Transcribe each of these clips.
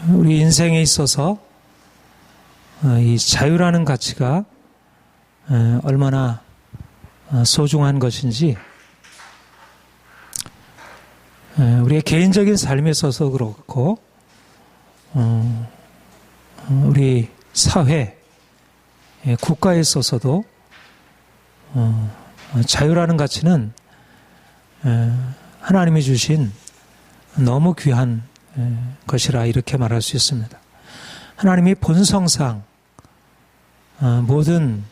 우리 인생에 있어서 이 자유라는 가치가 얼마나 소중한 것인지 우리의 개인적인 삶에 있어서 그렇고 우리 사회, 국가에 있어서도 자유라는 가치는 하나님이 주신 너무 귀한 것이라 이렇게 말할 수 있습니다. 하나님이 본성상 모든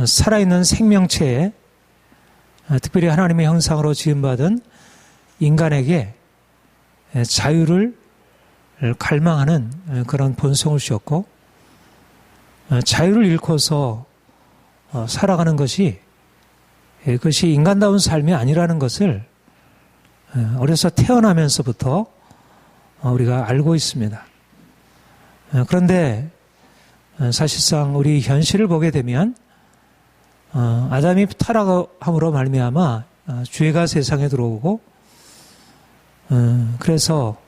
살아있는 생명체에 특별히 하나님의 형상으로 지음받은 인간에게 자유를 갈망하는 그런 본성을 주었고 자유를 잃고서 살아가는 것이 그것이 인간다운 삶이 아니라는 것을 어려서 태어나면서부터 우리가 알고 있습니다. 그런데 사실상 우리 현실을 보게 되면 아담이 타락함으로 말미암아 죄가 세상에 들어오고 그래서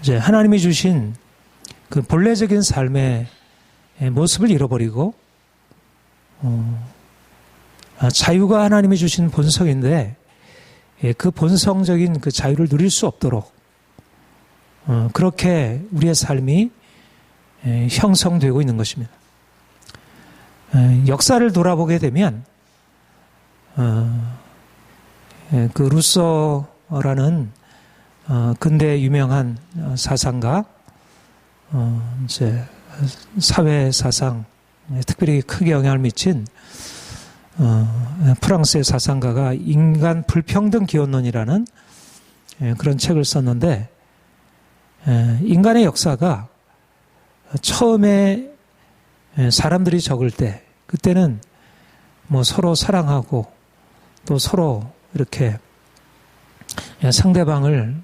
이제 하나님이 주신 그 본래적인 삶의 모습을 잃어버리고 자유가 하나님이 주신 본성인데 그 본성적인 그 자유를 누릴 수 없도록 그렇게 우리의 삶이 형성되고 있는 것입니다. 역사를 돌아보게 되면 그 루소라는 근대 유명한 사상가 이제 사회 사상 특별히 크게 영향을 미친 프랑스의 사상가가 인간 불평등 기원론이라는 그런 책을 썼는데 인간의 역사가 처음에 사람들이 적을 때 그때는 뭐 서로 사랑하고 또 서로 이렇게 상대방을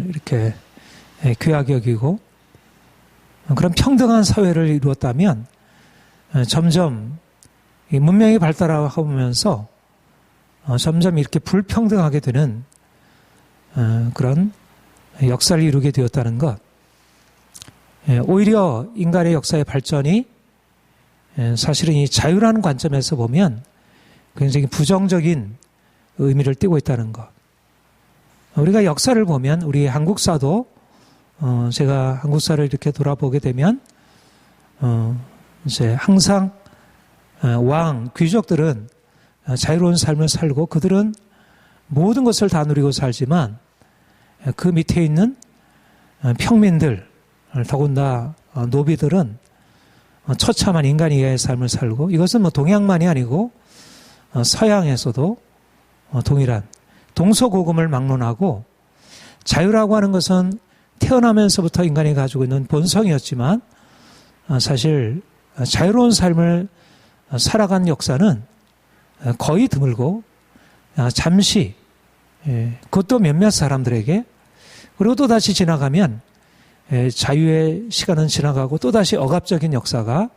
이렇게 귀하게 여기고 그런 평등한 사회를 이루었다면 점점 문명이 발달하면서 점점 이렇게 불평등하게 되는 그런 역사를 이루게 되었다는 것. 오히려 인간의 역사의 발전이 사실은 이 자유라는 관점에서 보면 굉장히 부정적인 의미를 띠고 있다는 것. 우리가 역사를 보면 우리 한국사도 제가 한국사를 이렇게 돌아보게 되면 이제 항상 왕, 귀족들은 자유로운 삶을 살고 그들은 모든 것을 다 누리고 살지만 그 밑에 있는 평민들, 더군다나 노비들은 처참한 인간 이하의 삶을 살고 이것은 뭐 동양만이 아니고 서양에서도 동일한 동서고금을 막론하고 자유라고 하는 것은 태어나면서부터 인간이 가지고 있는 본성이었지만 사실 자유로운 삶을 살아간 역사는 거의 드물고 잠시 그것도 몇몇 사람들에게 그리고 또 다시 지나가면 자유의 시간은 지나가고 또다시 억압적인 역사가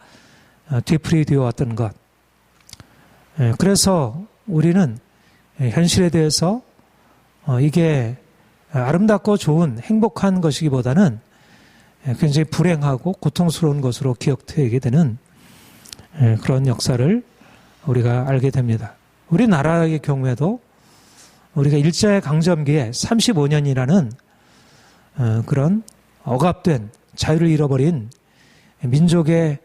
되풀이되어 왔던 것. 그래서 우리는 현실에 대해서 이게 아름답고 좋은 행복한 것이기보다는 굉장히 불행하고 고통스러운 것으로 기억되게 되는 그런 역사를 우리가 알게 됩니다. 우리나라의 경우에도 우리가 일제강점기에 35년이라는 그런 억압된 자유를 잃어버린 민족의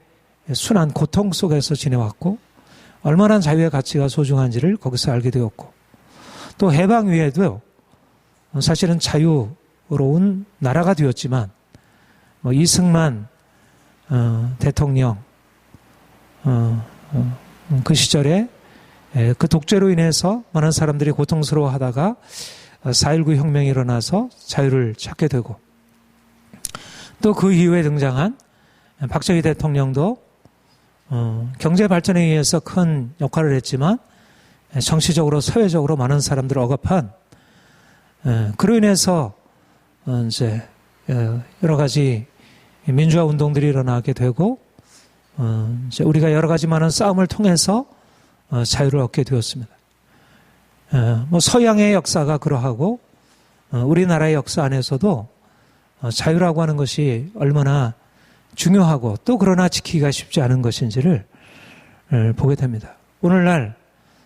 순한 고통 속에서 지내왔고 얼마나 자유의 가치가 소중한지를 거기서 알게 되었고 또 해방 이후에도 사실은 자유로운 나라가 되었지만 이승만 대통령 그 시절에 그 독재로 인해서 많은 사람들이 고통스러워하다가 4.19 혁명이 일어나서 자유를 찾게 되고 또 그 이후에 등장한 박정희 대통령도 경제 발전에 의해서 큰 역할을 했지만 정치적으로 사회적으로 많은 사람들을 억압한 그로 인해서 이제 여러 가지 민주화 운동들이 일어나게 되고 이제 우리가 여러 가지 많은 싸움을 통해서 자유를 얻게 되었습니다. 뭐 서양의 역사가 그러하고 우리나라의 역사 안에서도 자유라고 하는 것이 얼마나 중요하고 또 그러나 지키기가 쉽지 않은 것인지를 보게 됩니다. 오늘날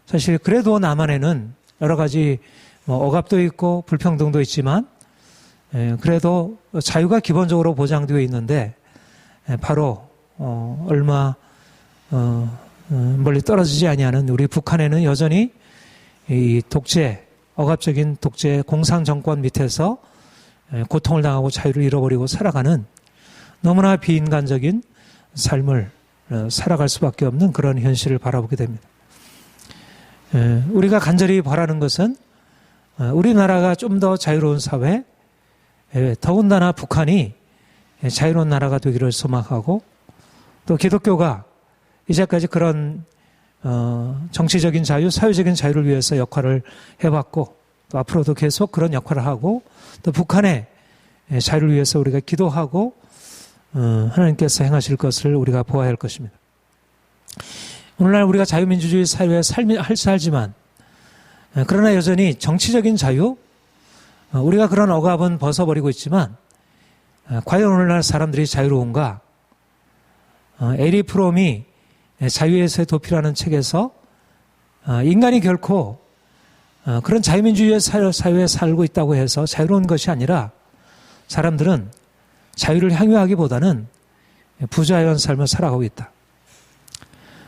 사실 그래도 남한에는 여러 가지 억압도 있고 불평등도 있지만 그래도 자유가 기본적으로 보장되어 있는데 바로 얼마 멀리 떨어지지 아니하는 우리 북한에는 여전히 이 독재, 억압적인 독재 공산 정권 밑에서 고통을 당하고 자유를 잃어버리고 살아가는 너무나 비인간적인 삶을 살아갈 수밖에 없는 그런 현실을 바라보게 됩니다. 우리가 간절히 바라는 것은 우리나라가 좀 더 자유로운 사회, 더군다나 북한이 자유로운 나라가 되기를 소망하고 또 기독교가 이제까지 그런 정치적인 자유, 사회적인 자유를 위해서 역할을 해왔고 또 앞으로도 계속 그런 역할을 하고 또 북한의 자유를 위해서 우리가 기도하고 하나님께서 행하실 것을 우리가 보아야 할 것입니다. 오늘날 우리가 자유민주주의 사회에 살지만 그러나 여전히 정치적인 자유, 우리가 그런 억압은 벗어버리고 있지만 과연 오늘날 사람들이 자유로운가? 에리 프롬이 자유에서의 도피라는 책에서 인간이 결코 그런 자유민주주의 사회에 살고 있다고 해서 자유로운 것이 아니라 사람들은 자유를 향유하기보다는 부자유한 삶을 살아가고 있다.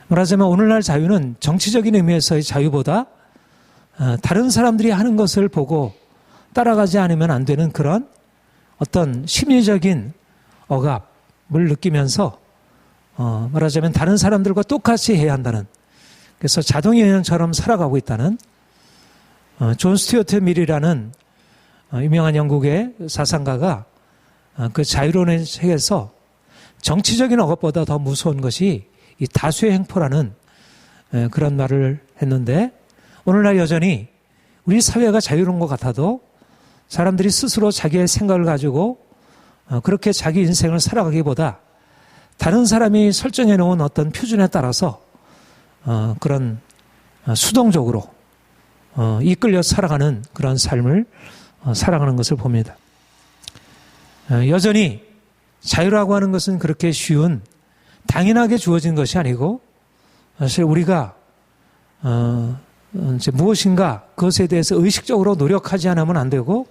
말하자면 오늘날 자유는 정치적인 의미에서의 자유보다 다른 사람들이 하는 것을 보고 따라가지 않으면 안 되는 그런 어떤 심리적인 억압을 느끼면서 말하자면 다른 사람들과 똑같이 해야 한다는, 그래서 자동여행처럼 살아가고 있다는 존 스튜어트 밀이라는 유명한 영국의 사상가가 그 자유론의 책에서 정치적인 억압보다 더 무서운 것이 이 다수의 행포라는 그런 말을 했는데, 오늘날 여전히 우리 사회가 자유로운 것 같아도 사람들이 스스로 자기의 생각을 가지고 그렇게 자기 인생을 살아가기보다 다른 사람이 설정해 놓은 어떤 표준에 따라서 그런 수동적으로 이끌려 살아가는 그런 삶을 살아가는 것을 봅니다. 여전히 자유라고 하는 것은 그렇게 쉬운, 당연하게 주어진 것이 아니고 사실 우리가 이제 무엇인가 그것에 대해서 의식적으로 노력하지 않으면 안 되고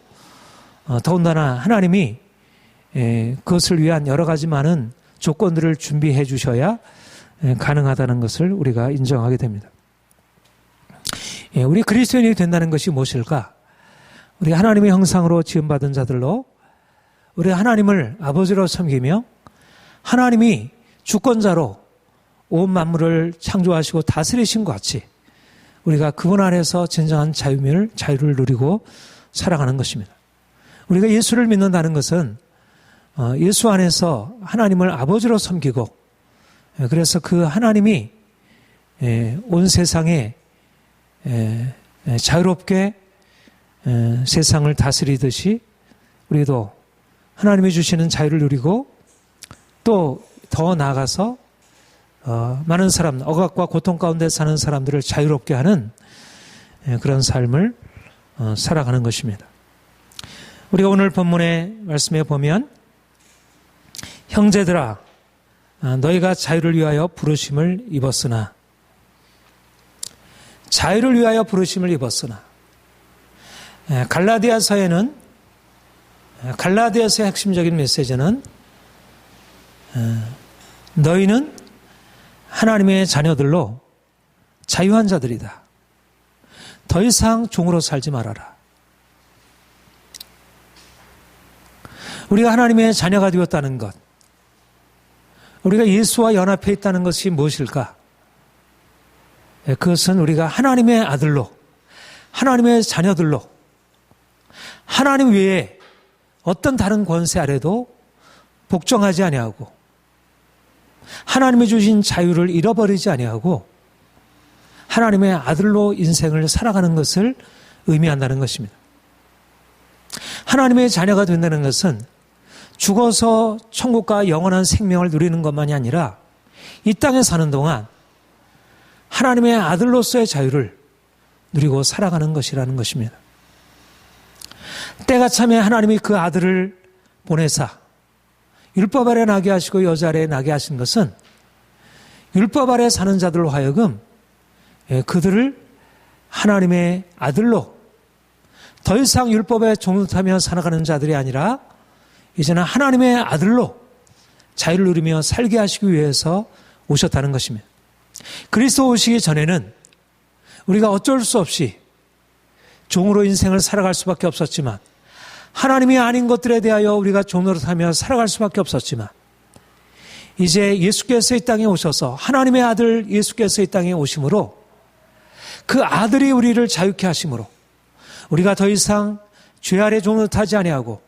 더군다나 하나님이 그것을 위한 여러 가지 많은 조건들을 준비해 주셔야 가능하다는 것을 우리가 인정하게 됩니다. 우리 그리스도인이 된다는 것이 무엇일까? 우리 하나님의 형상으로 지음받은 자들로 우리 하나님을 아버지로 섬기며 하나님이 주권자로 온 만물을 창조하시고 다스리신 것 같이 우리가 그분 안에서 진정한 자유를 누리고 살아가는 것입니다. 우리가 예수를 믿는다는 것은 예수 안에서 하나님을 아버지로 섬기고 그래서 그 하나님이 온 세상에 자유롭게 세상을 다스리듯이 우리도 하나님이 주시는 자유를 누리고 또 더 나아가서 많은 사람, 억압과 고통 가운데 사는 사람들을 자유롭게 하는 그런 삶을 살아가는 것입니다. 우리가 오늘 본문의 말씀에 보면 형제들아 너희가 자유를 위하여 부르심을 입었으나, 자유를 위하여 부르심을 입었으나, 갈라디아서의 핵심적인 메시지는 너희는 하나님의 자녀들로 자유한 자들이다. 더 이상 종으로 살지 말아라. 우리가 하나님의 자녀가 되었다는 것, 우리가 예수와 연합해 있다는 것이 무엇일까? 그것은 우리가 하나님의 아들로, 하나님의 자녀들로 하나님 외에 어떤 다른 권세 아래도 복종하지 아니하고 하나님이 주신 자유를 잃어버리지 아니하고 하나님의 아들로 인생을 살아가는 것을 의미한다는 것입니다. 하나님의 자녀가 된다는 것은 죽어서 천국과 영원한 생명을 누리는 것만이 아니라 이 땅에 사는 동안 하나님의 아들로서의 자유를 누리고 살아가는 것이라는 것입니다. 때가 참에 하나님이 그 아들을 보내사 율법 아래 나게 하시고 여자 아래 나게 하신 것은 율법 아래 사는 자들로 하여금 그들을 하나님의 아들로 더 이상 율법에 종노릇하며 살아가는 자들이 아니라 이제는 하나님의 아들로 자유를 누리며 살게 하시기 위해서 오셨다는 것입니다. 그리스도 오시기 전에는 우리가 어쩔 수 없이 종으로 인생을 살아갈 수밖에 없었지만, 하나님이 아닌 것들에 대하여 우리가 종노릇하며 살아갈 수밖에 없었지만, 이제 예수께서 이 땅에 오셔서 하나님의 아들 예수께서 이 땅에 오심으로 그 아들이 우리를 자유케 하심으로 우리가 더 이상 죄 아래 종노릇하지 아니하고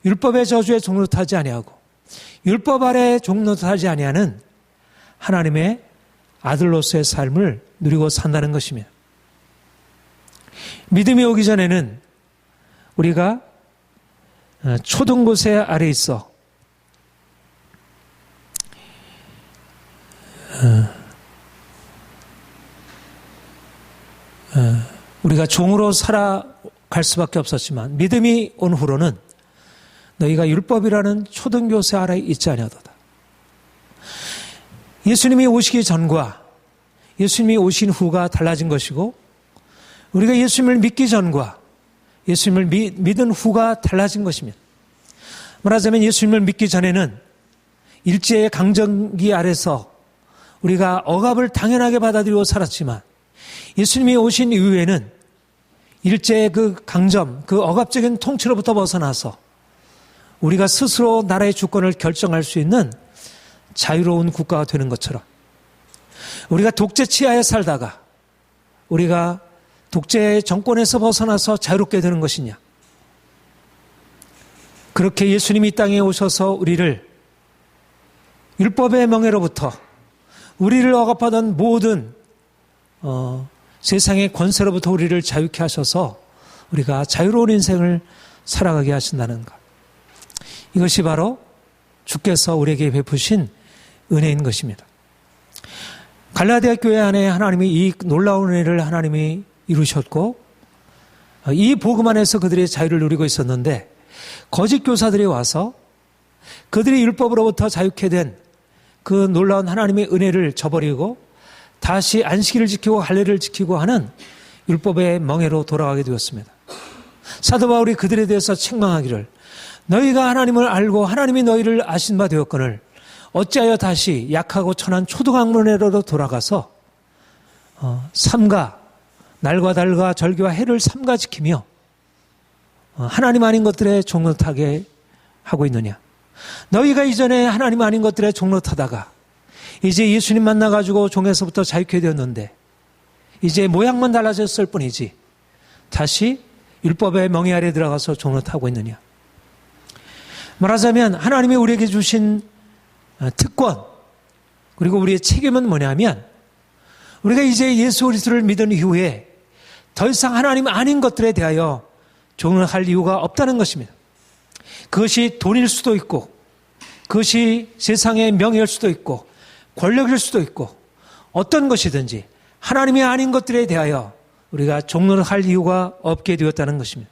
율법의 저주에 종노릇하지 아니하고 율법 아래 종노릇하지 아니하는 하나님의 아들로서의 삶을 누리고 산다는 것입니다. 믿음이 오기 전에는 우리가 초등고세 아래 있어 우리가 종으로 살아갈 수밖에 없었지만, 믿음이 온 후로는 너희가 율법이라는 초등교세 아래 있지 아니하도다. 예수님이 오시기 전과 예수님이 오신 후가 달라진 것이고, 우리가 예수님을 믿기 전과 예수님을 믿은 후가 달라진 것입니다. 말하자면 예수님을 믿기 전에는 일제의 강점기 아래서 우리가 억압을 당연하게 받아들이고 살았지만, 예수님이 오신 이후에는 일제의 그 강점, 그 억압적인 통치로부터 벗어나서 우리가 스스로 나라의 주권을 결정할 수 있는 자유로운 국가가 되는 것처럼, 우리가 독재 치하에 살다가 우리가 독재 정권에서 벗어나서 자유롭게 되는 것이냐, 그렇게 예수님이 이 땅에 오셔서 우리를 율법의 멍에로부터, 우리를 억압하던 모든 세상의 권세로부터 우리를 자유케 하셔서 우리가 자유로운 인생을 살아가게 하신다는 것, 이것이 바로 주께서 우리에게 베푸신 은혜인 것입니다. 갈라디아 교회 안에 하나님이 이 놀라운 은혜를 하나님이 이루셨고, 이 복음 안에서 그들이 자유를 누리고 있었는데, 거짓 교사들이 와서 그들이 율법으로부터 자유케 된 그 놀라운 하나님의 은혜를 저버리고 다시 안식일을 지키고 할례를 지키고 하는 율법의 멍에로 돌아가게 되었습니다. 사도 바울이 그들에 대해서 책망하기를, 너희가 하나님을 알고 하나님이 너희를 아신 바 되었거늘 어찌하여 다시 약하고 천한 초등학문회로 돌아가서 삼가, 날과 달과 절기와 해를 삼가 지키며 하나님 아닌 것들에 종노릇하게 하고 있느냐. 너희가 이전에 하나님 아닌 것들에 종노릇하다가 이제 예수님 만나가지고 종에서부터 자유케 되었는데 이제 모양만 달라졌을 뿐이지 다시 율법의 멍에 아래 들어가서 종노릇하고 있느냐. 말하자면 하나님이 우리에게 주신 특권, 그리고 우리의 책임은 뭐냐면, 우리가 이제 예수 그리스도를 믿은 이후에 더 이상 하나님 아닌 것들에 대하여 종노릇할 이유가 없다는 것입니다. 그것이 돈일 수도 있고, 그것이 세상의 명예일 수도 있고, 권력일 수도 있고, 어떤 것이든지 하나님이 아닌 것들에 대하여 우리가 종노릇할 이유가 없게 되었다는 것입니다.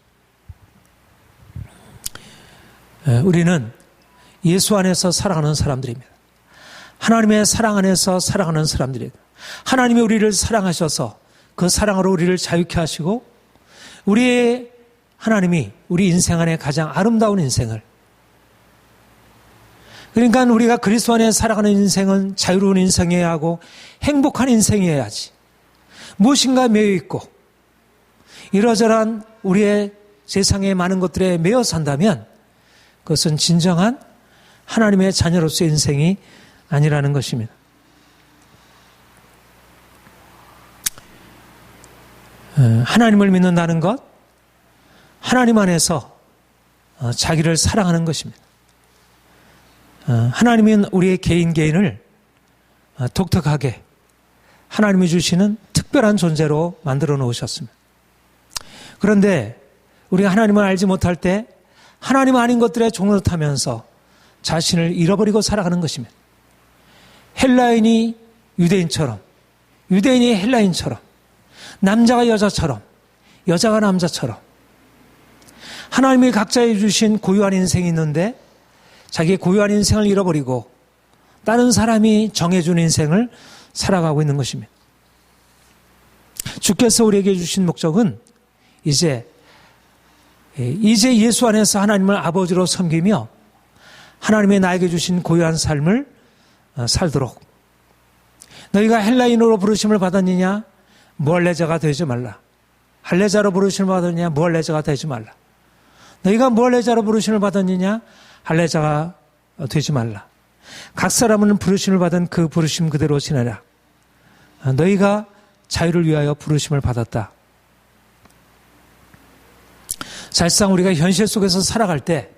우리는 예수 안에서 살아가는 사람들입니다. 하나님의 사랑 안에서 살아가는 사람들입니다. 하나님이 우리를 사랑하셔서 그 사랑으로 우리를 자유케 하시고, 우리의 하나님이 우리 인생 안에 가장 아름다운 인생을, 그러니까 우리가 그리스도 안에 살아가는 인생은 자유로운 인생이어야 하고 행복한 인생이어야지, 무엇인가 매여 있고 이러저러한 우리의 세상의 많은 것들에 매여 산다면 그것은 진정한 하나님의 자녀로서의 인생이 아니라는 것입니다. 하나님을 믿는다는 것, 하나님 안에서 자기를 사랑하는 것입니다. 하나님은 우리의 개인을 독특하게 하나님이 주시는 특별한 존재로 만들어 놓으셨습니다. 그런데 우리가 하나님을 알지 못할 때 하나님 아닌 것들에 종노릇하면서 자신을 잃어버리고 살아가는 것입니다. 헬라인이 유대인처럼, 유대인이 헬라인처럼, 남자가 여자처럼, 여자가 남자처럼, 하나님이 각자에 주신 고유한 인생이 있는데 자기의 고유한 인생을 잃어버리고 다른 사람이 정해준 인생을 살아가고 있는 것입니다. 주께서 우리에게 주신 목적은 이제 예수 안에서 하나님을 아버지로 섬기며 하나님의 나에게 주신 고유한 삶을 살도록. 너희가 헬라인으로 부르심을 받았느냐? 무할례자가 되지 말라. 할례자로 부르심을 받았느냐? 무할례자가 되지 말라. 너희가 무할례자로 부르심을 받았느냐? 할례자가 되지 말라. 각 사람은 부르심을 받은 그 부르심 그대로 지내라. 너희가 자유를 위하여 부르심을 받았다. 사실상 우리가 현실 속에서 살아갈 때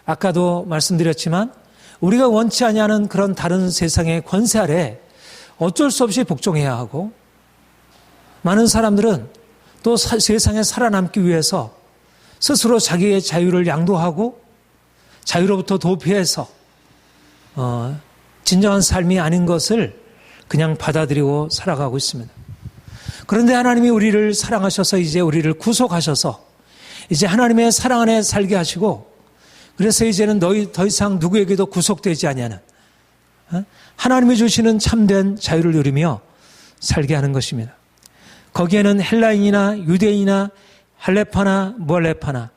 아까도 말씀드렸지만 우리가 원치 아니하는 그런 다른 세상의 권세 아래 어쩔 수 없이 복종해야 하고, 많은 사람들은 또 세상에 살아남기 위해서 스스로 자기의 자유를 양도하고 자유로부터 도피해서 진정한 삶이 아닌 것을 그냥 받아들이고 살아가고 있습니다. 그런데 하나님이 우리를 사랑하셔서 이제 우리를 구속하셔서 이제 하나님의 사랑 안에 살게 하시고, 그래서 이제는 더 이상 누구에게도 구속되지 아니하는 하나님이 주시는 참된 자유를 누리며 살게 하는 것입니다. 거기에는 헬라인이나 유대인이나 할레파나 무할레파나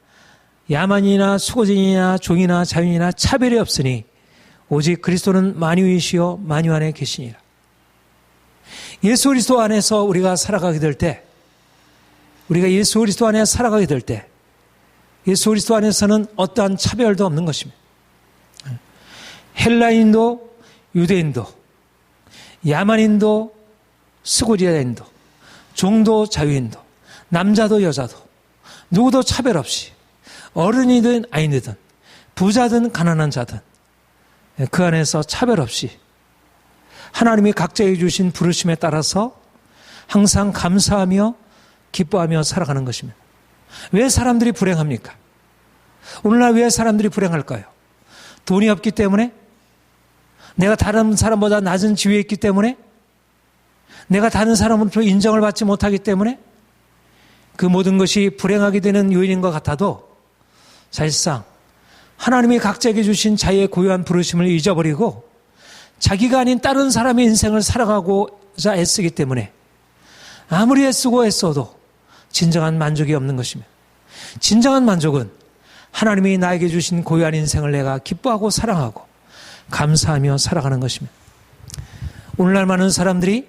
야만이나 수고진이나 종이나 자유인이나 차별이 없으니 오직 그리스도는 만유이시요 만유 안에 계시니라. 예수 그리스도 안에서 우리가 살아가게 될 때, 우리가 예수 그리스도 안에 살아가게 될 때 예수 그리스도 안에서는 어떠한 차별도 없는 것입니다. 헬라인도 유대인도 야만인도 스고리아인도 종도 자유인도 남자도 여자도 누구도 차별 없이 어른이든 아이든 부자든 가난한 자든 그 안에서 차별 없이 하나님이 각자에게 주신 부르심에 따라서 항상 감사하며 기뻐하며 살아가는 것입니다. 왜 사람들이 불행합니까? 오늘날 왜 사람들이 불행할까요? 돈이 없기 때문에? 내가 다른 사람보다 낮은 지위에 있기 때문에? 내가 다른 사람으로부터 인정을 받지 못하기 때문에? 그 모든 것이 불행하게 되는 요인인 것 같아도 사실상 하나님이 각자에게 주신 자기의 고유한 부르심을 잊어버리고 자기가 아닌 다른 사람의 인생을 살아가고자 애쓰기 때문에 아무리 애쓰고 애써도 진정한 만족이 없는 것입니다. 진정한 만족은 하나님이 나에게 주신 고유한 인생을 내가 기뻐하고 사랑하고 감사하며 살아가는 것입니다. 오늘날 많은 사람들이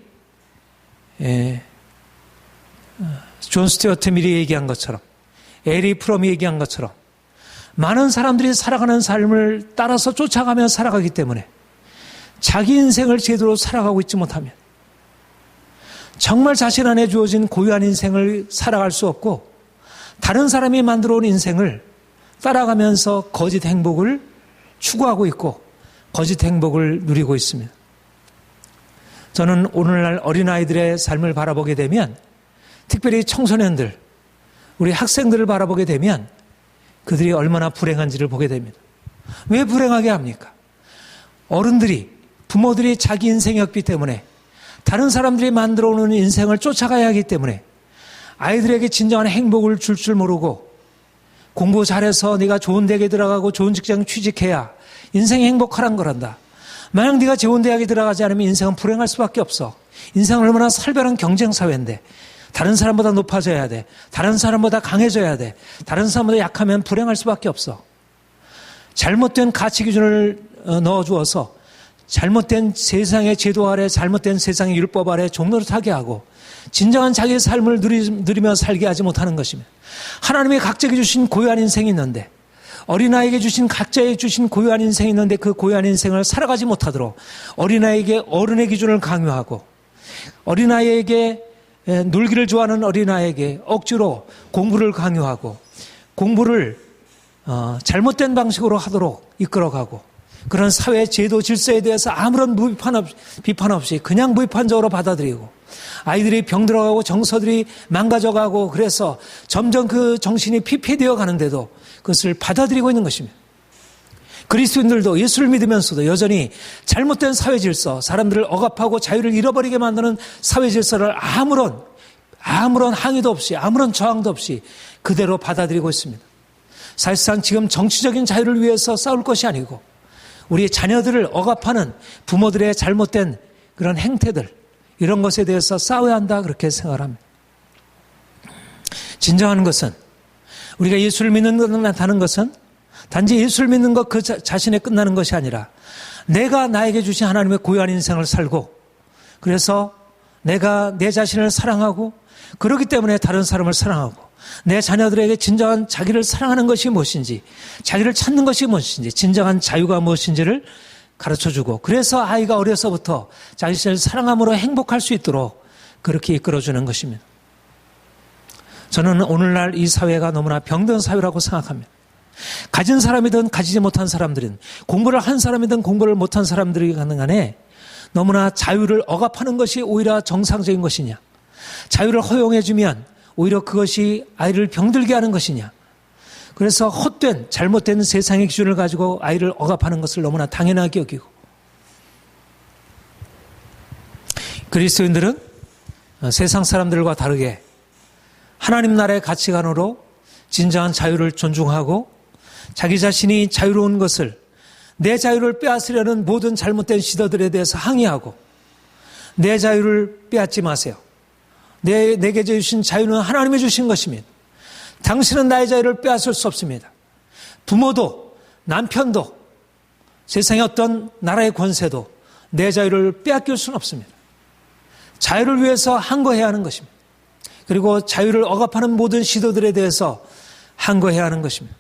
존 스튜어트 밀이 얘기한 것처럼, 에리 프롬이 얘기한 것처럼 많은 사람들이 살아가는 삶을 따라서 쫓아가며 살아가기 때문에 자기 인생을 제대로 살아가고 있지 못하면 정말 자신 안에 주어진 고유한 인생을 살아갈 수 없고 다른 사람이 만들어 온 인생을 따라가면서 거짓 행복을 추구하고 있고 거짓 행복을 누리고 있습니다. 저는 오늘날 어린아이들의 삶을 바라보게 되면, 특별히 청소년들, 우리 학생들을 바라보게 되면 그들이 얼마나 불행한지를 보게 됩니다. 왜 불행하게 합니까? 어른들이, 부모들이 자기 인생이었기 때문에 다른 사람들이 만들어 오는 인생을 쫓아가야 하기 때문에 아이들에게 진정한 행복을 줄 줄 모르고 공부 잘해서 네가 좋은 대학에 들어가고 좋은 직장 취직해야 인생이 행복하란 거란다. 만약 네가 좋은 대학에 들어가지 않으면 인생은 불행할 수밖에 없어. 인생은 얼마나 살벌한 경쟁사회인데 다른 사람보다 높아져야 돼. 다른 사람보다 강해져야 돼. 다른 사람보다 약하면 불행할 수밖에 없어. 잘못된 가치 기준을 넣어주어서 잘못된 세상의 제도 아래, 잘못된 세상의 율법 아래 종노릇하게 하고 진정한 자기의 삶을 누리며 살게 하지 못하는 것입니다. 하나님이 각자에게 주신 고유한 인생이 있는데, 어린아이에게 주신 각자에게 주신 고유한 인생이 있는데 그 고유한 인생을 살아가지 못하도록 어린아이에게 어른의 기준을 강요하고, 어린아이에게 놀기를 좋아하는 어린아이에게 억지로 공부를 강요하고 공부를 잘못된 방식으로 하도록 이끌어가고, 그런 사회 제도 질서에 대해서 아무런 비판 없이 그냥 무비판적으로 받아들이고, 아이들이 병들어가고 정서들이 망가져가고, 그래서 점점 그 정신이 피폐되어 가는데도 그것을 받아들이고 있는 것입니다. 그리스도인들도 예수를 믿으면서도 여전히 잘못된 사회 질서, 사람들을 억압하고 자유를 잃어버리게 만드는 사회 질서를 아무런 항의도 없이, 아무런 저항도 없이 그대로 받아들이고 있습니다. 사실상 지금 정치적인 자유를 위해서 싸울 것이 아니고 우리 자녀들을 억압하는 부모들의 잘못된 그런 행태들, 이런 것에 대해서 싸워야 한다, 그렇게 생각합니다. 진정한 것은, 우리가 예수를 믿는 것을 나타나는 것은 단지 예수를 믿는 것 그 자신에 끝나는 것이 아니라 내가 나에게 주신 하나님의 고유한 인생을 살고, 그래서 내가 내 자신을 사랑하고, 그렇기 때문에 다른 사람을 사랑하고, 내 자녀들에게 진정한 자기를 사랑하는 것이 무엇인지, 자기를 찾는 것이 무엇인지, 진정한 자유가 무엇인지를 가르쳐주고, 그래서 아이가 어려서부터 자기 자신을 사랑함으로 행복할 수 있도록 그렇게 이끌어주는 것입니다. 저는 오늘날 이 사회가 너무나 병든 사회라고 생각합니다. 가진 사람이든 가지지 못한 사람들은, 공부를 한 사람이든 공부를 못한 사람들이 간에 너무나 자유를 억압하는 것이 오히려 정상적인 것이냐, 자유를 허용해주면 오히려 그것이 아이를 병들게 하는 것이냐, 그래서 헛된 잘못된 세상의 기준을 가지고 아이를 억압하는 것을 너무나 당연하게 여기고, 그리스도인들은 세상 사람들과 다르게 하나님 나라의 가치관으로 진정한 자유를 존중하고, 자기 자신이 자유로운 것을, 내 자유를 빼앗으려는 모든 잘못된 시도들에 대해서 항의하고, 내 자유를 빼앗지 마세요. 내게 주신 자유는 하나님이 주신 것입니다. 당신은 나의 자유를 빼앗을 수 없습니다. 부모도, 남편도, 세상의 어떤 나라의 권세도 내 자유를 빼앗길 수는 없습니다. 자유를 위해서 항거해야 하는 것입니다. 그리고 자유를 억압하는 모든 시도들에 대해서 항거해야 하는 것입니다.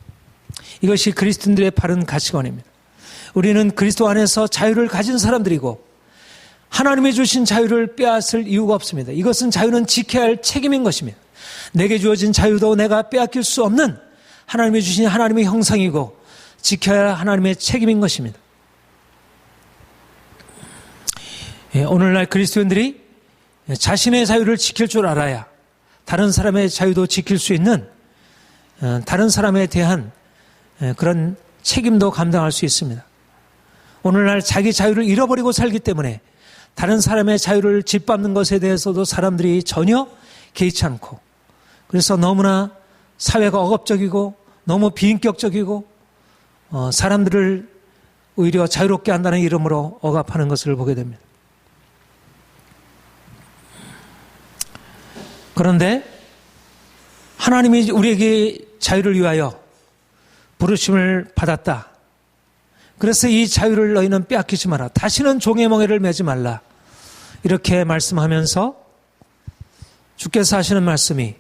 이것이 그리스도인들의 바른 가치관입니다. 우리는 그리스도 안에서 자유를 가진 사람들이고, 하나님이 주신 자유를 빼앗을 이유가 없습니다. 이것은 자유는 지켜야 할 책임인 것입니다. 내게 주어진 자유도 내가 빼앗길 수 없는 하나님이 주신 하나님의 형상이고 지켜야 할 하나님의 책임인 것입니다. 오늘날 그리스도인들이 자신의 자유를 지킬 줄 알아야 다른 사람의 자유도 지킬 수 있는, 다른 사람에 대한 그런 책임도 감당할 수 있습니다. 오늘날 자기 자유를 잃어버리고 살기 때문에 다른 사람의 자유를 짓밟는 것에 대해서도 사람들이 전혀 개의치 않고, 그래서 너무나 사회가 억압적이고 너무 비인격적이고 사람들을 오히려 자유롭게 한다는 이름으로 억압하는 것을 보게 됩니다. 그런데 하나님이 우리에게 자유를 위하여 부르심을 받았다. 그래서 이 자유를 너희는 빼앗기지 마라. 다시는 종의 멍에를 매지 말라. 이렇게 말씀하면서 주께서 하시는 말씀이,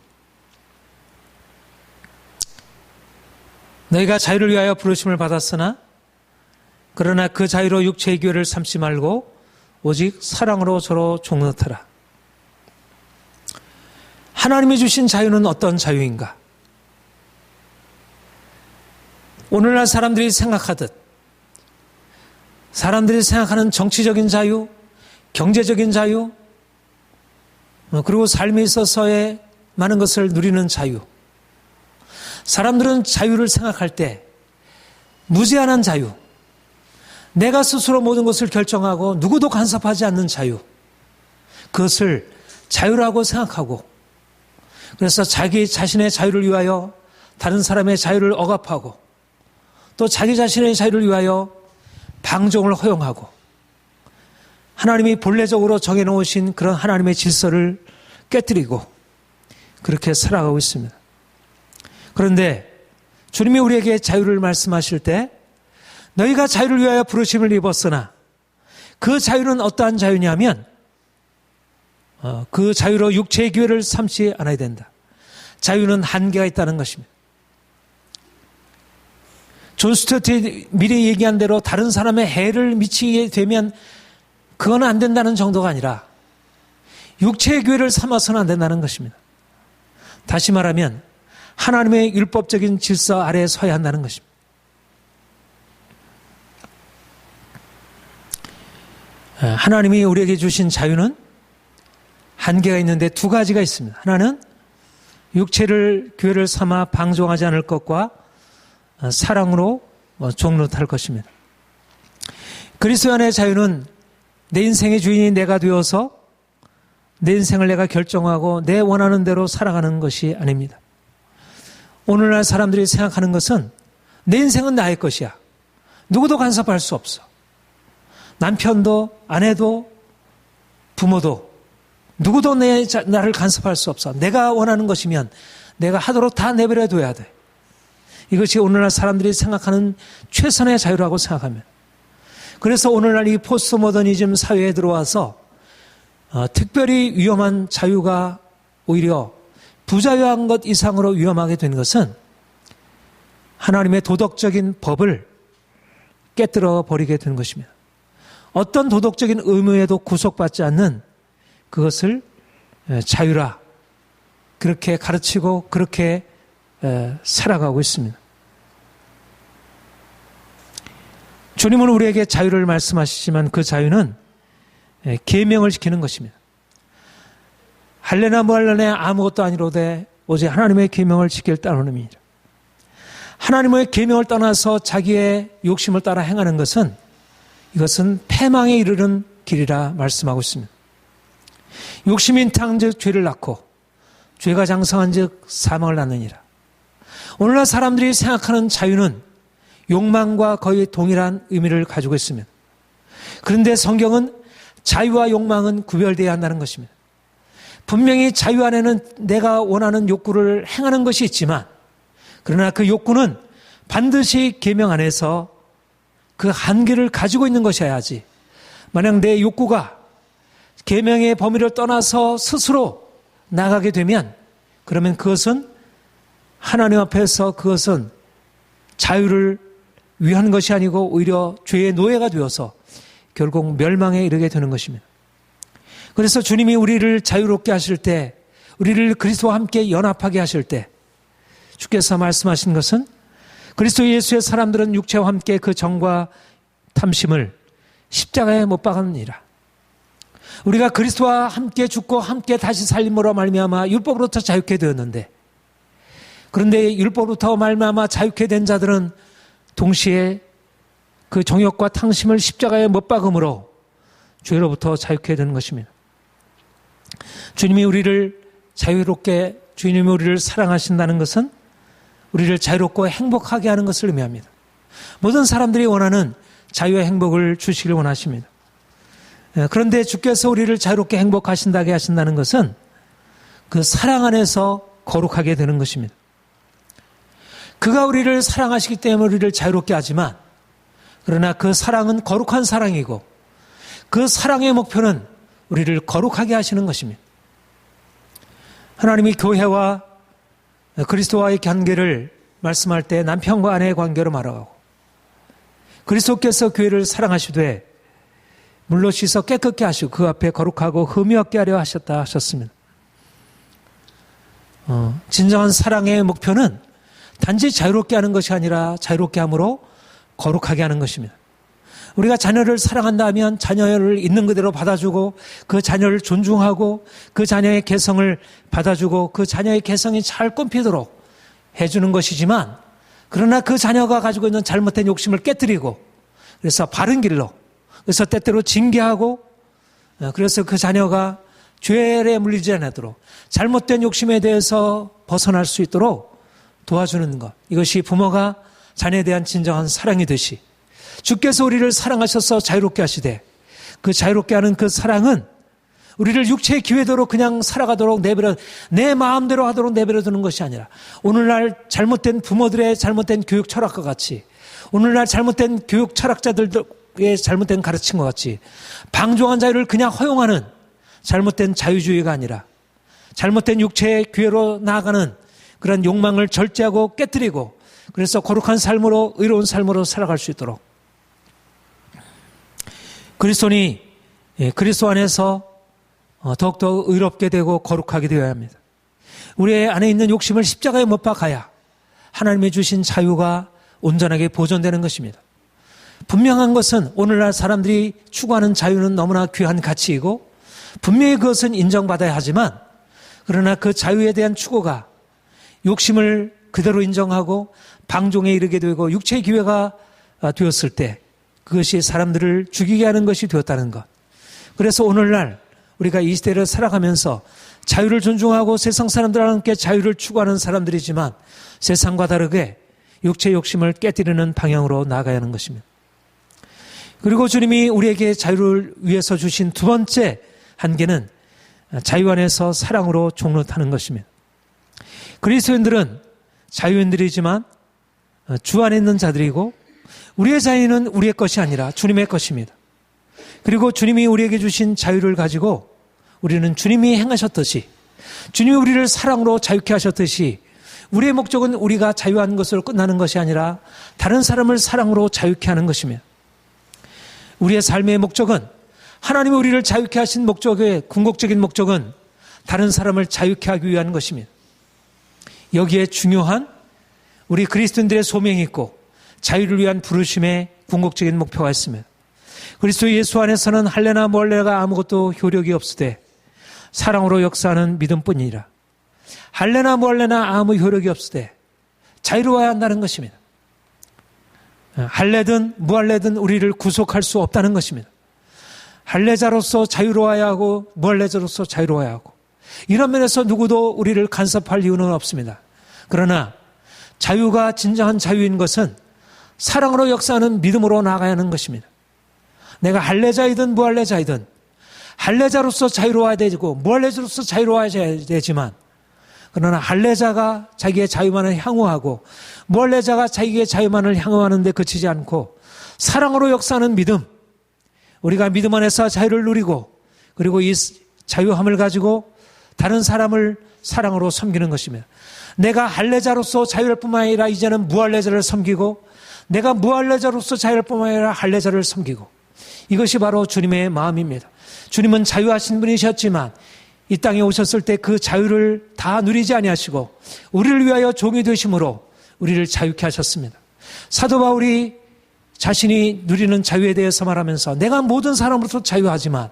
너희가 자유를 위하여 부르심을 받았으나 그러나 그 자유로 육체의 기회를 삼지 말고 오직 사랑으로 서로 종노하라. 하나님이 주신 자유는 어떤 자유인가? 오늘날 사람들이 생각하듯, 사람들이 생각하는 정치적인 자유, 경제적인 자유, 그리고 삶에 있어서의 많은 것을 누리는 자유. 사람들은 자유를 생각할 때 무제한한 자유, 내가 스스로 모든 것을 결정하고 누구도 간섭하지 않는 자유, 그것을 자유라고 생각하고, 그래서 자기 자신의 자유를 위하여 다른 사람의 자유를 억압하고, 또 자기 자신의 자유를 위하여 방종을 허용하고, 하나님이 본래적으로 정해놓으신 그런 하나님의 질서를 깨뜨리고 그렇게 살아가고 있습니다. 그런데 주님이 우리에게 자유를 말씀하실 때, 너희가 자유를 위하여 부르심을 입었으나, 그 자유는 어떠한 자유냐면 그 자유로 육체의 기회를 삼지 않아야 된다. 자유는 한계가 있다는 것입니다. 존 스튜어트 미리 얘기한 대로 다른 사람의 해를 미치게 되면 그건 안 된다는 정도가 아니라 육체의 기회를 삼아서는 안 된다는 것입니다. 다시 말하면 하나님의 율법적인 질서 아래에 서야 한다는 것입니다. 하나님이 우리에게 주신 자유는 한계가 있는데 두 가지가 있습니다. 하나는 육체를 기회를 삼아 방종하지 않을 것과 사랑으로 종노할 것입니다. 그리스도 안의 자유는 내 인생의 주인이 내가 되어서 내 인생을 내가 결정하고 내 원하는 대로 살아가는 것이 아닙니다. 오늘날 사람들이 생각하는 것은 내 인생은 나의 것이야. 누구도 간섭할 수 없어. 남편도 아내도 부모도 누구도 나를 간섭할 수 없어. 내가 원하는 것이면 내가 하도록 다 내버려둬야 돼. 이것이 오늘날 사람들이 생각하는 최선의 자유라고 생각합니다. 그래서 오늘날 이 포스트 모더니즘 사회에 들어와서 특별히 위험한 자유가 오히려 부자유한 것 이상으로 위험하게 된 것은 하나님의 도덕적인 법을 깨뜨려 버리게 된 것입니다. 어떤 도덕적인 의무에도 구속받지 않는 그것을 자유라 그렇게 가르치고 그렇게 살아가고 있습니다. 주님은 우리에게 자유를 말씀하시지만 그 자유는 계명을 지키는 것입니다. 할래나 뭐할래나 아무것도 아니로되 오직 하나님의 계명을 지킬 따름입니다. 하나님의 계명을 떠나서 자기의 욕심을 따라 행하는 것은 이것은 패망에 이르는 길이라 말씀하고 있습니다. 욕심이 인탕즉 죄를 낳고 죄가 장성한즉 사망을 낳느니라. 오늘날 사람들이 생각하는 자유는 욕망과 거의 동일한 의미를 가지고 있습니다. 그런데 성경은 자유와 욕망은 구별되어야 한다는 것입니다. 분명히 자유 안에는 내가 원하는 욕구를 행하는 것이 있지만 그러나 그 욕구는 반드시 계명 안에서 그 한계를 가지고 있는 것이어야지 만약 내 욕구가 계명의 범위를 떠나서 스스로 나가게 되면 그러면 그것은 하나님 앞에서 그것은 자유를 위한 것이 아니고 오히려 죄의 노예가 되어서 결국 멸망에 이르게 되는 것입니다. 그래서 주님이 우리를 자유롭게 하실 때 우리를 그리스도와 함께 연합하게 하실 때 주께서 말씀하신 것은 그리스도 예수의 사람들은 육체와 함께 그 정과 탐심을 십자가에 못 박았느니라. 우리가 그리스도와 함께 죽고 함께 다시 살림으로 말미암아 율법으로부터 자유케 되었는데 그런데 율법으로부터 말미암아 자유케 된 자들은 동시에 그 정욕과 탕심을 십자가에 못 박음으로 죄로부터 자유케 되는 것입니다. 주님이 우리를 자유롭게 주님이 우리를 사랑하신다는 것은 우리를 자유롭고 행복하게 하는 것을 의미합니다. 모든 사람들이 원하는 자유의 행복을 주시길 원하십니다. 그런데 주께서 우리를 자유롭게 행복하신다게 하신다는 것은 그 사랑 안에서 거룩하게 되는 것입니다. 그가 우리를 사랑하시기 때문에 우리를 자유롭게 하지만 그러나 그 사랑은 거룩한 사랑이고 그 사랑의 목표는 우리를 거룩하게 하시는 것입니다. 하나님이 교회와 그리스도와의 관계를 말씀할 때 남편과 아내의 관계로 말하고 그리스도께서 교회를 사랑하시되 물로 씻어 깨끗게 하시고 그 앞에 거룩하고 흠이 없게 하려 하셨다 하셨습니다. 진정한 사랑의 목표는 단지 자유롭게 하는 것이 아니라 자유롭게 함으로 거룩하게 하는 것입니다. 우리가 자녀를 사랑한다 하면 자녀를 있는 그대로 받아주고 그 자녀를 존중하고 그 자녀의 개성을 받아주고 그 자녀의 개성이 잘 꼽히도록 해주는 것이지만 그러나 그 자녀가 가지고 있는 잘못된 욕심을 깨뜨리고 그래서 바른 길로 그래서 때때로 징계하고 그래서 그 자녀가 죄에 물리지 않도록 잘못된 욕심에 대해서 벗어날 수 있도록 도와주는 것 이것이 부모가 자녀에 대한 진정한 사랑이듯이 주께서 우리를 사랑하셔서 자유롭게 하시되 그 자유롭게 하는 그 사랑은 우리를 육체의 기회대로 그냥 살아가도록 내 마음대로 하도록 내버려두는 것이 아니라 오늘날 잘못된 부모들의 잘못된 교육 철학과 같이 오늘날 잘못된 교육 철학자들의 잘못된 가르침과 같이 방종한 자유를 그냥 허용하는 잘못된 자유주의가 아니라 잘못된 육체의 기회로 나아가는 그런 욕망을 절제하고 깨뜨리고 그래서 거룩한 삶으로 의로운 삶으로 살아갈 수 있도록 그리스도인이 그리스도 안에서 더욱더 의롭게 되고 거룩하게 되어야 합니다. 우리 안에 있는 욕심을 십자가에 못 박아야 하나님이 주신 자유가 온전하게 보존되는 것입니다. 분명한 것은 오늘날 사람들이 추구하는 자유는 너무나 귀한 가치이고 분명히 그것은 인정받아야 하지만 그러나 그 자유에 대한 추구가 욕심을 그대로 인정하고 방종에 이르게 되고 육체의 기회가 되었을 때 그것이 사람들을 죽이게 하는 것이 되었다는 것. 그래서 오늘날 우리가 이 시대를 살아가면서 자유를 존중하고 세상 사람들과 함께 자유를 추구하는 사람들이지만 세상과 다르게 육체 욕심을 깨뜨리는 방향으로 나아가야 하는 것입니다. 그리고 주님이 우리에게 자유를 위해서 주신 두 번째 한계는 자유 안에서 사랑으로 종로타는 것입니다. 그리스도인들은 자유인들이지만 주 안에 있는 자들이고 우리의 자유는 우리의 것이 아니라 주님의 것입니다. 그리고 주님이 우리에게 주신 자유를 가지고 우리는 주님이 행하셨듯이 주님이 우리를 사랑으로 자유케 하셨듯이 우리의 목적은 우리가 자유한 것으로 끝나는 것이 아니라 다른 사람을 사랑으로 자유케 하는 것입니다. 우리의 삶의 목적은 하나님이 우리를 자유케 하신 목적의 궁극적인 목적은 다른 사람을 자유케 하기 위한 것입니다. 여기에 중요한 우리 그리스도인들의 소명이 있고 자유를 위한 부르심의 궁극적인 목표가 있습니다. 그리스도 예수 안에서는 할례나 멀례가 아무것도 효력이 없으되 사랑으로 역사하는 믿음뿐이니라. 할례나 멀례나 아무 효력이 없으되 자유로워야 한다는 것입니다. 할례든 무할례든 우리를 구속할 수 없다는 것입니다. 할례자로서 자유로워야 하고 무할례자로서 자유로워야 하고 이런 면에서 누구도 우리를 간섭할 이유는 없습니다. 그러나 자유가 진정한 자유인 것은 사랑으로 역사하는 믿음으로 나아가야 하는 것입니다. 내가 할례자이든 무할례자이든 할례자로서 자유로워야 되고 무할례자로서 자유로워야 되지만 그러나 할례자가 자기의 자유만을 향후하고 무할례자가 자기의 자유만을 향후하는 데 그치지 않고 사랑으로 역사하는 믿음, 우리가 믿음 안에서 자유를 누리고 그리고 이 자유함을 가지고 다른 사람을 사랑으로 섬기는 것입니다. 내가 할례자로서 자유할 뿐만 아니라 이제는 무할례자를 섬기고 내가 무할례자로서 자유할 뿐만 아니라 할례자를 섬기고 이것이 바로 주님의 마음입니다. 주님은 자유하신 분이셨지만 이 땅에 오셨을 때 그 자유를 다 누리지 아니하시고 우리를 위하여 종이 되심으로 우리를 자유케 하셨습니다. 사도 바울이 자신이 누리는 자유에 대해서 말하면서 내가 모든 사람으로서 자유하지만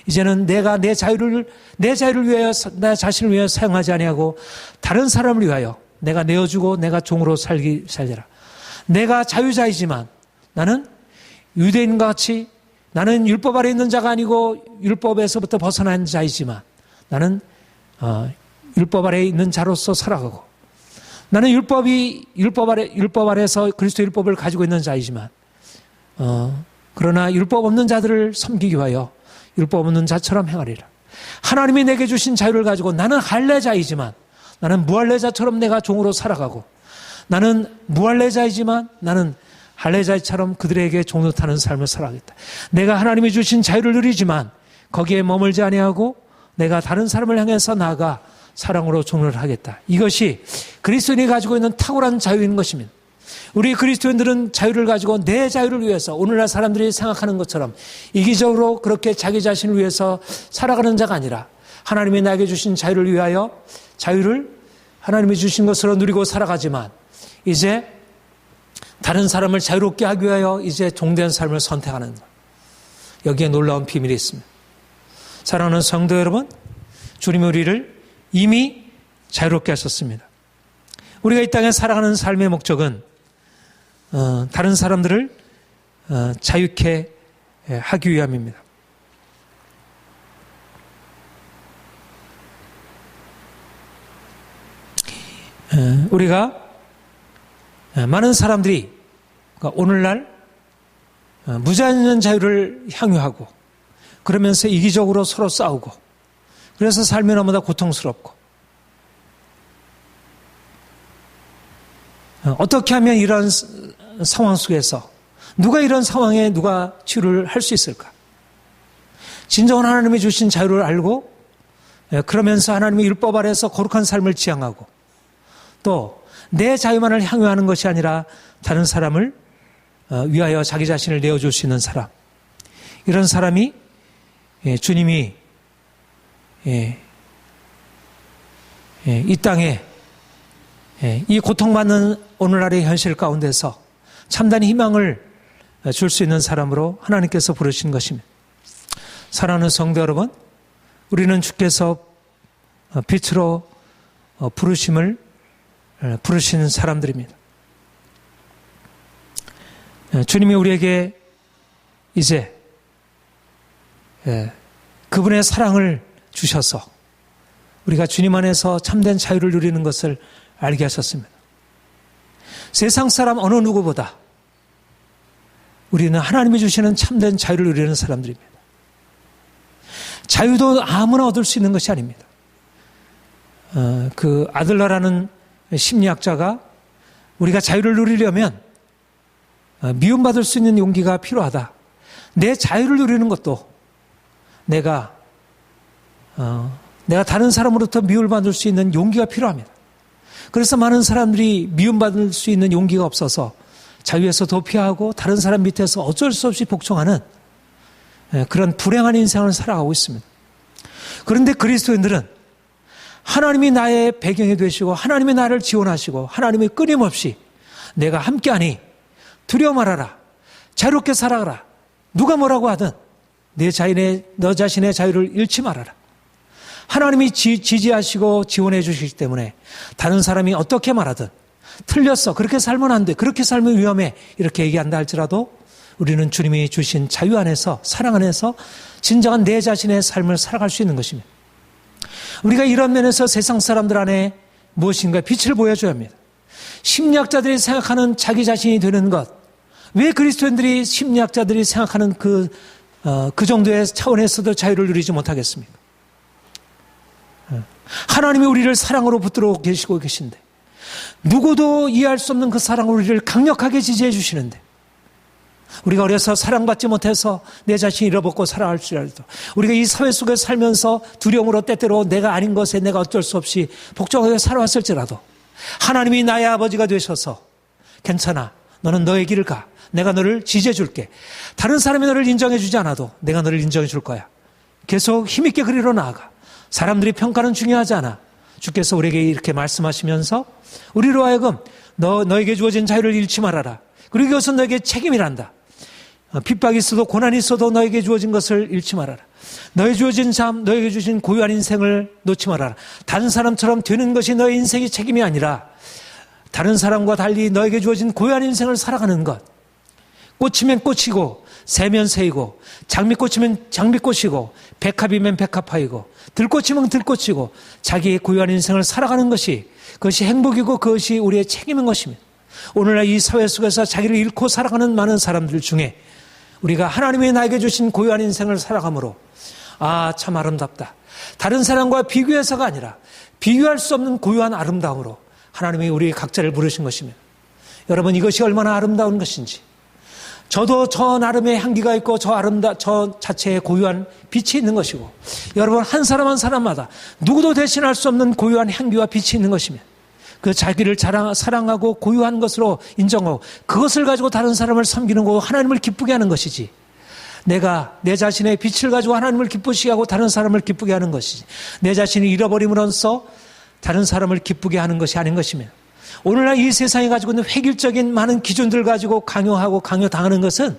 이제는 내가 내 자유를 위하여 내 자신을 위하여 사용하지 아니하고 다른 사람을 위하여 내가 내어주고 내가 종으로 살리라. 내가 자유자이지만 나는 유대인과 같이 나는 율법 아래 있는 자가 아니고 율법에서부터 벗어난 자이지만 나는 율법 아래 있는 자로서 살아가고 나는 율법 아래에서 그리스도 율법을 가지고 있는 자이지만 그러나 율법 없는 자들을 섬기기 위하여 율법 없는 자처럼 행하리라. 하나님이 내게 주신 자유를 가지고 나는 할례자이지만 나는 무할례자처럼 내가 종으로 살아가고 나는 무할례자이지만 나는 할례자처럼 그들에게 종로 타는 삶을 살아가겠다. 내가 하나님이 주신 자유를 누리지만 거기에 머물지 아니하고 내가 다른 사람을 향해서 나아가 사랑으로 종로를 하겠다. 이것이 그리스도인이 가지고 있는 탁월한 자유인 것입니다. 우리 그리스도인들은 자유를 가지고 내 자유를 위해서 오늘날 사람들이 생각하는 것처럼 이기적으로 그렇게 자기 자신을 위해서 살아가는 자가 아니라 하나님이 나에게 주신 자유를 위하여 자유를 하나님이 주신 것으로 누리고 살아가지만 이제 다른 사람을 자유롭게 하기 위하여 이제 종된 삶을 선택하는 것. 여기에 놀라운 비밀이 있습니다. 사랑하는 성도 여러분, 주님이 우리를 이미 자유롭게 하셨습니다. 우리가 이 땅에 살아가는 삶의 목적은 다른 사람들을 자유케 하기 위함입니다. 우리가 많은 사람들이 오늘날 무자유한 자유를 향유하고 그러면서 이기적으로 서로 싸우고 그래서 삶이 너무나 고통스럽고 어떻게 하면 이런 상황 속에서 누가 이런 상황에 누가 치유를 할 수 있을까? 진정한 하나님이 주신 자유를 알고 그러면서 하나님의 율법 아래에서 거룩한 삶을 지향하고 또 내 자유만을 향유하는 것이 아니라 다른 사람을 위하여 자기 자신을 내어줄 수 있는 사람, 이런 사람이 주님이 이 땅에 이 고통받는 오늘날의 현실 가운데서 참된 희망을 줄 수 있는 사람으로 하나님께서 부르신 것입니다. 사랑하는 성도 여러분, 우리는 주께서 빛으로 부르시는 사람들입니다. 주님이 우리에게 이제 그분의 사랑을 주셔서 우리가 주님 안에서 참된 자유를 누리는 것을 알게 하셨습니다. 세상 사람 어느 누구보다 우리는 하나님이 주시는 참된 자유를 누리는 사람들입니다. 자유도 아무나 얻을 수 있는 것이 아닙니다. 그 아들러라는 심리학자가 우리가 자유를 누리려면 미움받을 수 있는 용기가 필요하다. 내 자유를 누리는 것도 내가 다른 사람으로부터 미움받을 수 있는 용기가 필요합니다. 그래서 많은 사람들이 미움받을 수 있는 용기가 없어서 자유에서 도피하고 다른 사람 밑에서 어쩔 수 없이 복종하는 그런 불행한 인생을 살아가고 있습니다. 그런데 그리스도인들은 하나님이 나의 배경이 되시고 하나님이 나를 지원하시고 하나님이 끊임없이 내가 함께하니 두려워 말아라. 자유롭게 살아가라. 누가 뭐라고 하든 너 자신의 자유를 잃지 말아라. 하나님이 지지하시고 지원해 주시기 때문에 다른 사람이 어떻게 말하든 틀렸어. 그렇게 살면 안 돼. 그렇게 살면 위험해. 이렇게 얘기한다 할지라도 우리는 주님이 주신 자유 안에서 사랑 안에서 진정한 내 자신의 삶을 살아갈 수 있는 것입니다. 우리가 이런 면에서 세상 사람들 안에 무엇인가 빛을 보여줘야 합니다. 심리학자들이 생각하는 자기 자신이 되는 것. 왜 그리스도인들이 심리학자들이 생각하는 그 정도의 차원에서도 자유를 누리지 못하겠습니까? 하나님이 우리를 사랑으로 붙들어 계시고 계신데 누구도 이해할 수 없는 그 사랑으로 우리를 강력하게 지지해 주시는데 우리가 어려서 사랑받지 못해서 내 자신이 잃어버리고 살아갈지라도 우리가 이 사회 속에 살면서 두려움으로 때때로 내가 아닌 것에 내가 어쩔 수 없이 복종하게 살아왔을지라도 하나님이 나의 아버지가 되셔서 괜찮아. 너는 너의 길을 가. 내가 너를 지지해 줄게. 다른 사람이 너를 인정해 주지 않아도 내가 너를 인정해 줄 거야. 계속 힘있게 그리로 나아가. 사람들이 평가는 중요하지 않아. 주께서 우리에게 이렇게 말씀하시면서 우리로 하여금 너에게 주어진 자유를 잃지 말아라. 그리고 이것은 너에게 책임이란다. 핍박이 있어도 고난이 있어도 너에게 주어진 것을 잃지 말아라. 너에게 주어진 삶, 너에게 주신 고유한 인생을 놓지 말아라. 다른 사람처럼 되는 것이 너의 인생의 책임이 아니라 다른 사람과 달리 너에게 주어진 고유한 인생을 살아가는 것. 꽃이면 꽃이고 새면 새이고 장미꽃이면 장미꽃이고 백합이면 백합화이고 들꽃이면 들꽃이고 자기의 고유한 인생을 살아가는 것이 그것이 행복이고 그것이 우리의 책임인 것입니다. 오늘날 이 사회 속에서 자기를 잃고 살아가는 많은 사람들 중에 우리가 하나님이 나에게 주신 고유한 인생을 살아감으로 참 아름답다. 다른 사람과 비교해서가 아니라 비교할 수 없는 고유한 아름다움으로 하나님이 우리 각자를 부르신 것입니다. 여러분 이것이 얼마나 아름다운 것인지 저도 저 나름의 향기가 있고 저 자체의 고유한 빛이 있는 것이고 여러분 한 사람 한 사람마다 누구도 대신할 수 없는 고유한 향기와 빛이 있는 것입니다. 그 자기를 사랑하고 고유한 것으로 인정하고 그것을 가지고 다른 사람을 섬기는 거 하나님을 기쁘게 하는 것이지 내가 내 자신의 빛을 가지고 하나님을 기쁘시게 하고 다른 사람을 기쁘게 하는 것이지 내 자신을 잃어버림으로써 다른 사람을 기쁘게 하는 것이 아닌 것입니다. 오늘날 이 세상이 가지고 있는 획일적인 많은 기준들 가지고 강요하고 강요당하는 것은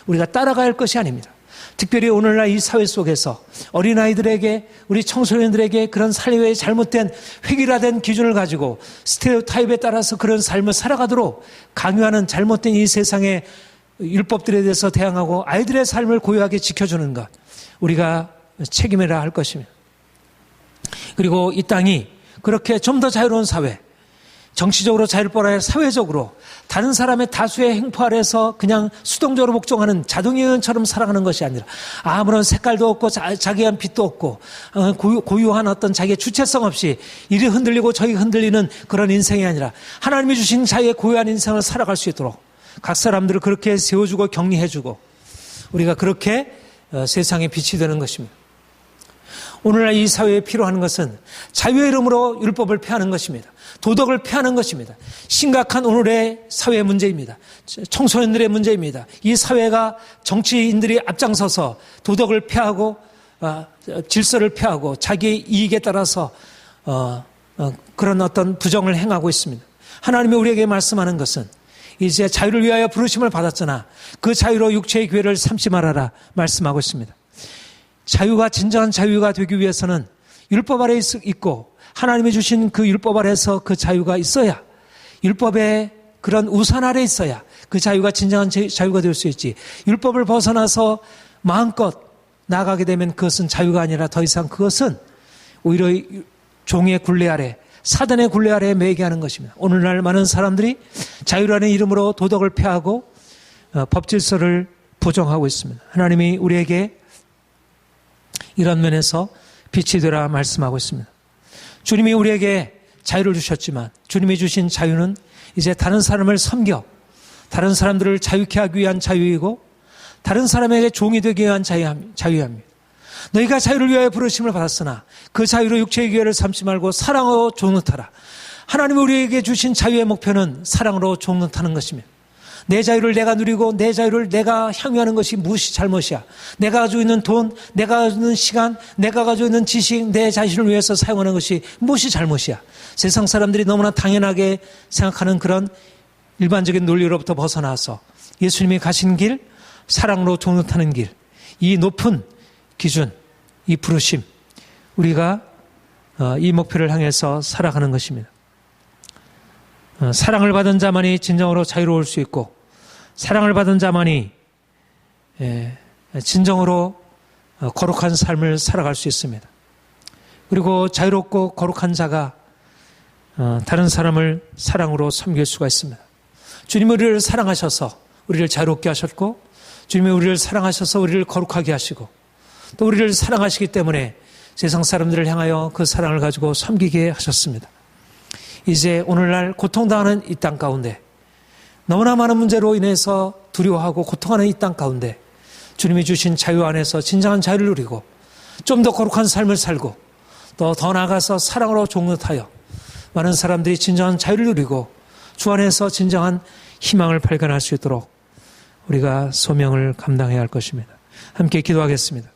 우리가 따라가야 할 것이 아닙니다. 특별히 오늘날 이 사회 속에서 어린아이들에게 우리 청소년들에게 그런 사회의 잘못된 획일화된 기준을 가지고 스테레오타입에 따라서 그런 삶을 살아가도록 강요하는 잘못된 이 세상의 율법들에 대해서 대항하고 아이들의 삶을 고유하게 지켜주는 것 우리가 책임해야 할 것입니다. 그리고 이 땅이 그렇게 좀 더 자유로운 사회 정치적으로 자율보라 사회적으로 다른 사람의 다수의 행포 아래서 그냥 수동적으로 복종하는 자동이원처럼 살아가는 것이 아니라 아무런 색깔도 없고 자기한 빛도 없고 고유한 어떤 자기의 주체성 없이 이리 흔들리고 저리 흔들리는 그런 인생이 아니라 하나님이 주신 자기의 고유한 인생을 살아갈 수 있도록 각 사람들을 그렇게 세워주고 격리해주고 우리가 그렇게 세상의 빛이 되는 것입니다. 오늘날 이 사회에 필요한 것은 자유의 이름으로 율법을 폐하는 것입니다. 도덕을 폐하는 것입니다. 심각한 오늘의 사회 문제입니다. 청소년들의 문제입니다. 이 사회가 정치인들이 앞장서서 도덕을 폐하고 질서를 폐하고 자기의 이익에 따라서 그런 어떤 부정을 행하고 있습니다. 하나님이 우리에게 말씀하는 것은 이제 자유를 위하여 부르심을 받았잖아. 그 자유로 육체의 기회를 삼지 말아라 말씀하고 있습니다. 자유가 진정한 자유가 되기 위해서는 율법 아래 있고 하나님이 주신 그 율법 아래서 그 자유가 있어야 율법의 그런 우산 아래 있어야 그 자유가 진정한 자유가 될 수 있지. 율법을 벗어나서 마음껏 나아가게 되면 그것은 자유가 아니라 더 이상 그것은 오히려 종의 굴레 아래, 사단의 굴레 아래에 매게 하는 것입니다. 오늘날 많은 사람들이 자유라는 이름으로 도덕을 폐하고 법질서를 부정하고 있습니다. 하나님이 우리에게 이런 면에서 빛이 되라 말씀하고 있습니다. 주님이 우리에게 자유를 주셨지만 주님이 주신 자유는 이제 다른 사람을 섬겨 다른 사람들을 자유케 하기 위한 자유이고 다른 사람에게 종이 되기 위한 자유입니다. 너희가 자유를 위하여 부르심을 받았으나 그 자유로 육체의 기회를 삼지 말고 사랑으로 종노타라. 하나님이 우리에게 주신 자유의 목표는 사랑으로 종노타는 것입니다. 내 자유를 내가 누리고 내 자유를 내가 향유하는 것이 무엇이 잘못이야. 내가 가지고 있는 돈, 내가 가지고 있는 시간, 내가 가지고 있는 지식, 내 자신을 위해서 사용하는 것이 무엇이 잘못이야. 세상 사람들이 너무나 당연하게 생각하는 그런 일반적인 논리로부터 벗어나서 예수님이 가신 길, 사랑으로 종노타는 길, 이 높은 기준, 이 부르심, 우리가 이 목표를 향해서 살아가는 것입니다. 사랑을 받은 자만이 진정으로 자유로울 수 있고 사랑을 받은 자만이 진정으로 거룩한 삶을 살아갈 수 있습니다. 그리고 자유롭고 거룩한 자가 다른 사람을 사랑으로 섬길 수가 있습니다. 주님이 우리를 사랑하셔서 우리를 자유롭게 하셨고 주님이 우리를 사랑하셔서 우리를 거룩하게 하시고 또 우리를 사랑하시기 때문에 세상 사람들을 향하여 그 사랑을 가지고 섬기게 하셨습니다. 이제 오늘날 고통당하는 이 땅 가운데 너무나 많은 문제로 인해서 두려워하고 고통하는 이 땅 가운데 주님이 주신 자유 안에서 진정한 자유를 누리고 좀 더 거룩한 삶을 살고 또 더 나아가서 사랑으로 종노타여 많은 사람들이 진정한 자유를 누리고 주 안에서 진정한 희망을 발견할 수 있도록 우리가 소명을 감당해야 할 것입니다. 함께 기도하겠습니다.